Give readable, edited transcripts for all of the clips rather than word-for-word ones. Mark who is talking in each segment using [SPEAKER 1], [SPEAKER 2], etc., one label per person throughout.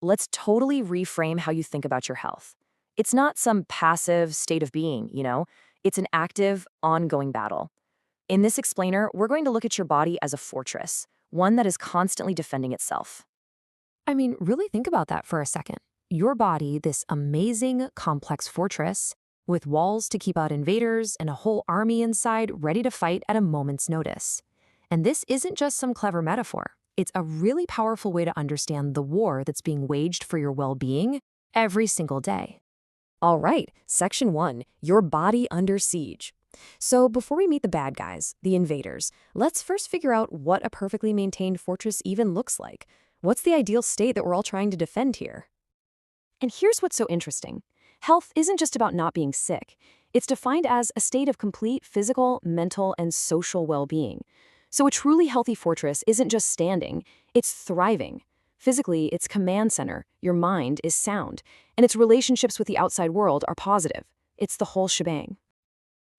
[SPEAKER 1] let's totally reframe how you think about your health. It's not some passive state of being. It's an active, ongoing battle. In this explainer, we're going to look at your body as a fortress, one that is constantly defending itself.
[SPEAKER 2] I mean, really think about that for a second. Your body, this amazing, complex fortress, with walls to keep out invaders and a whole army inside ready to fight at a moment's notice. And this isn't just some clever metaphor. It's a really powerful way to understand the war that's being waged for your well-being every single day.
[SPEAKER 1] All right, Section 1, Your Body Under Siege. So before we meet the bad guys, the invaders, let's first figure out what a perfectly maintained fortress even looks like. What's the ideal state that we're all trying to defend here? And here's what's so interesting. Health isn't just about not being sick. It's defined as a state of complete physical, mental, and social well-being. So a truly healthy fortress isn't just standing, it's thriving. Physically, its command center, your mind, is sound, and its relationships with the outside world are positive. It's the whole shebang.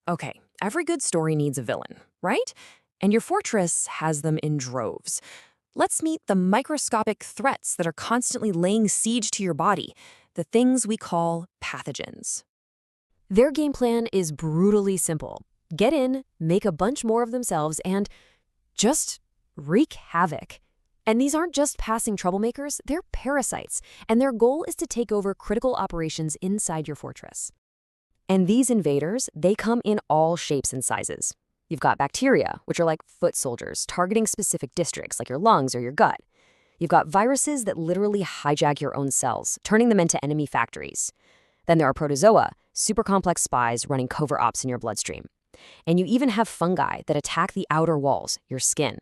[SPEAKER 1] Okay, every good story needs a villain, right? And your fortress has them in droves. Let's meet the microscopic threats that are constantly laying siege to your body, the things we call pathogens. Their game plan is brutally simple. Get in, make a bunch more of themselves, and just wreak havoc. And these aren't just passing troublemakers, they're parasites, and their goal is to take over critical operations inside your fortress. And these invaders, they come in all shapes and sizes. You've got bacteria, which are like foot soldiers, targeting specific districts like your lungs or your gut. You've got viruses that literally hijack your own cells, turning them into enemy factories. Then there are protozoa, super complex spies running covert ops in your bloodstream. And you even have fungi that attack the outer walls, your skin.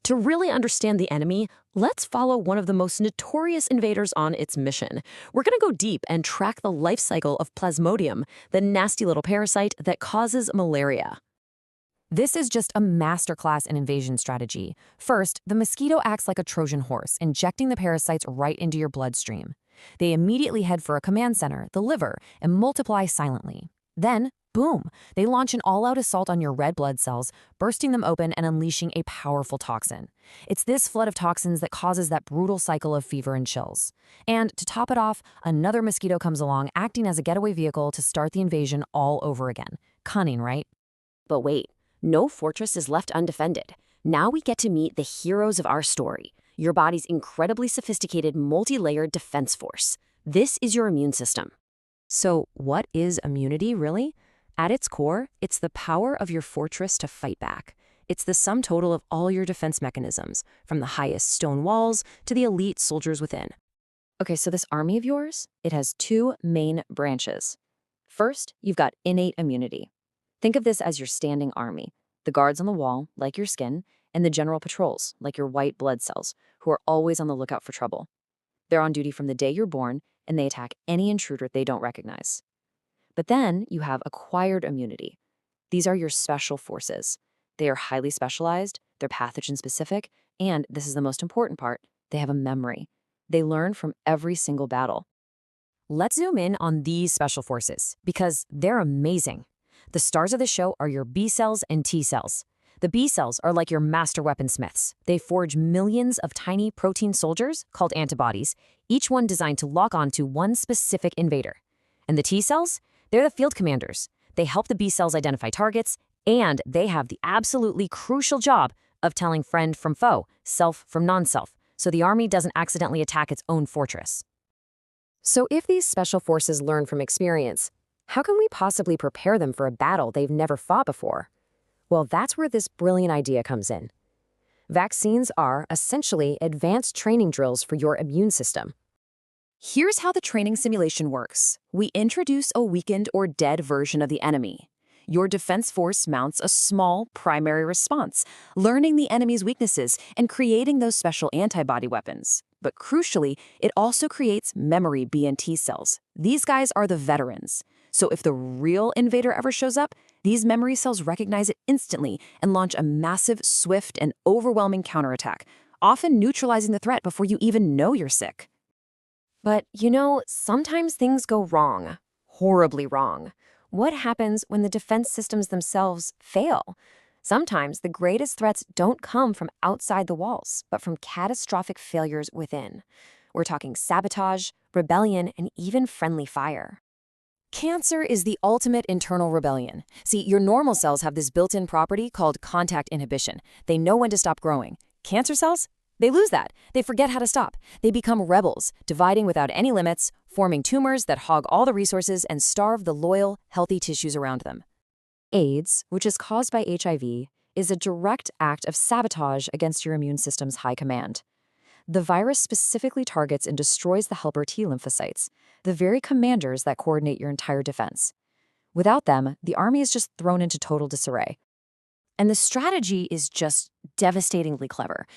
[SPEAKER 1] To really understand the enemy, let's follow one of the most notorious invaders on its mission. We're going to go deep and track the life cycle of Plasmodium, the nasty little parasite that causes malaria. This is just a masterclass in invasion strategy. First, the mosquito acts like a Trojan horse, injecting the parasites right into your bloodstream. They immediately head for a command center, the liver, and multiply silently. Then, boom, they launch an all-out assault on your red blood cells, bursting them open and unleashing a powerful toxin. It's this flood of toxins that causes that brutal cycle of fever and chills. And to top it off, another mosquito comes along, acting as a getaway vehicle to start the invasion all over again. Cunning, right? But wait, no fortress is left undefended. Now we get to meet the heroes of our story, your body's incredibly sophisticated, multi-layered defense force. This is your immune system. So what is immunity, really? At its core, it's the power of your fortress to fight back. It's the sum total of all your defense mechanisms, from the highest stone walls to the elite soldiers within. Okay, so this army of yours, it has two main branches. First, you've got innate immunity. Think of this as your standing army, the guards on the wall, like your skin, and the general patrols, like your white blood cells, who are always on the lookout for trouble. They're on duty from the day you're born, and they attack any intruder they don't recognize. But then you have acquired immunity. These are your special forces. They are highly specialized, they're pathogen-specific, and, this is the most important part, they have a memory. They learn from every single battle. Let's zoom in on these special forces, because they're amazing. The stars of the show are your B cells and T cells. The B cells are like your master weaponsmiths. They forge millions of tiny protein soldiers, called antibodies, each one designed to lock on to one specific invader. And the T cells? They're the field commanders. They help the B cells identify targets, and they have the absolutely crucial job of telling friend from foe, self from non-self, so the army doesn't accidentally attack its own fortress. So if these special forces learn from experience, how can we possibly prepare them for a battle they've never fought before? Well, that's where this brilliant idea comes in. Vaccines are essentially advanced training drills for your immune system. Here's how the training simulation works. We introduce a weakened or dead version of the enemy. Your defense force mounts a small primary response, learning the enemy's weaknesses and creating those special antibody weapons. But crucially, it also creates memory B and T cells. These guys are the veterans. So if the real invader ever shows up, these memory cells recognize it instantly and launch a massive, swift, and overwhelming counterattack, often neutralizing the threat before you even know you're sick. But, sometimes things go wrong. Horribly wrong. What happens when the defense systems themselves fail? Sometimes the greatest threats don't come from outside the walls, but from catastrophic failures within. We're talking sabotage, rebellion, and even friendly fire. Cancer is the ultimate internal rebellion. See, your normal cells have this built-in property called contact inhibition. They know when to stop growing. Cancer cells? They lose that. They forget how to stop. They become rebels, dividing without any limits, forming tumors that hog all the resources and starve the loyal, healthy tissues around them. AIDS, which is caused by HIV, is a direct act of sabotage against your immune system's high command. The virus specifically targets and destroys the helper T lymphocytes, the very commanders that coordinate your entire defense. Without them, the army is just thrown into total disarray. And the strategy is just devastatingly clever.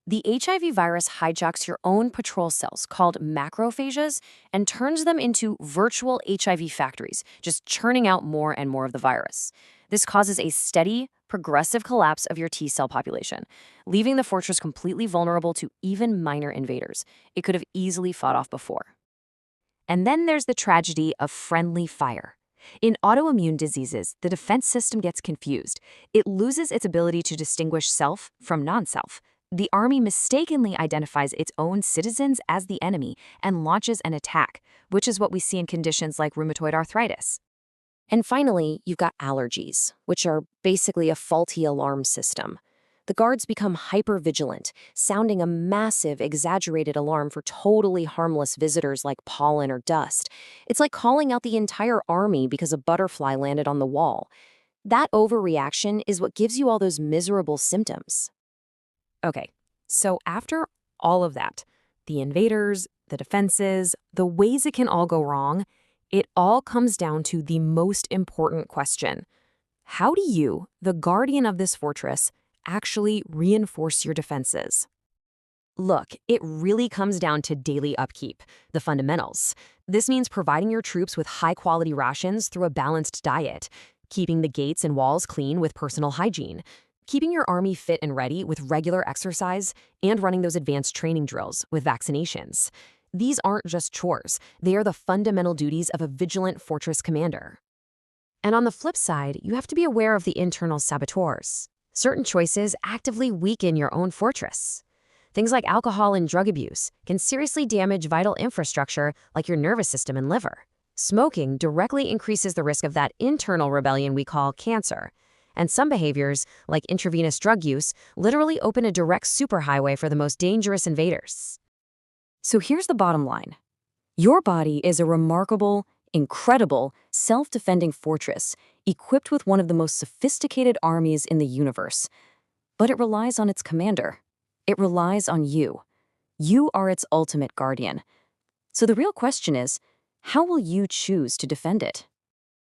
[SPEAKER 1] The HIV virus hijacks your own patrol cells, called macrophages, and turns them into virtual HIV factories, just churning out more and more of the virus. This causes a steady, progressive collapse of your T cell population, leaving the fortress completely vulnerable to even minor invaders it could have easily fought off before. And then there's the tragedy of friendly fire. In autoimmune diseases, the defense system gets confused. It loses its ability to distinguish self from non-self. The army mistakenly identifies its own citizens as the enemy and launches an attack, which is what we see in conditions like rheumatoid arthritis. And finally, you've got allergies, which are basically a faulty alarm system. The guards become hyper-vigilant, sounding a massive, exaggerated alarm for totally harmless visitors like pollen or dust. It's like calling out the entire army because a butterfly landed on the wall. That overreaction is what gives you all those miserable symptoms. Okay, so after all of that, the invaders, the defenses, the ways it can all go wrong, it all comes down to the most important question. How do you, the guardian of this fortress, actually reinforce your defenses? Look, it really comes down to daily upkeep, the fundamentals. This means providing your troops with high-quality rations through a balanced diet, keeping the gates and walls clean with personal hygiene, keeping your army fit and ready with regular exercise, and running those advanced training drills with vaccinations. These aren't just chores, they are the fundamental duties of a vigilant fortress commander. And on the flip side, you have to be aware of the internal saboteurs. Certain choices actively weaken your own fortress. Things like alcohol and drug abuse can seriously damage vital infrastructure like your nervous system and liver. Smoking directly increases the risk of that internal rebellion we call cancer. And some behaviors, like intravenous drug use, literally open a direct superhighway for the most dangerous invaders. So here's the bottom line. Your body is a remarkable, incredible, self-defending fortress equipped with one of the most sophisticated armies in the universe. But it relies on its commander. It relies on you. You are its ultimate guardian. So the real question is, how will you choose to defend it?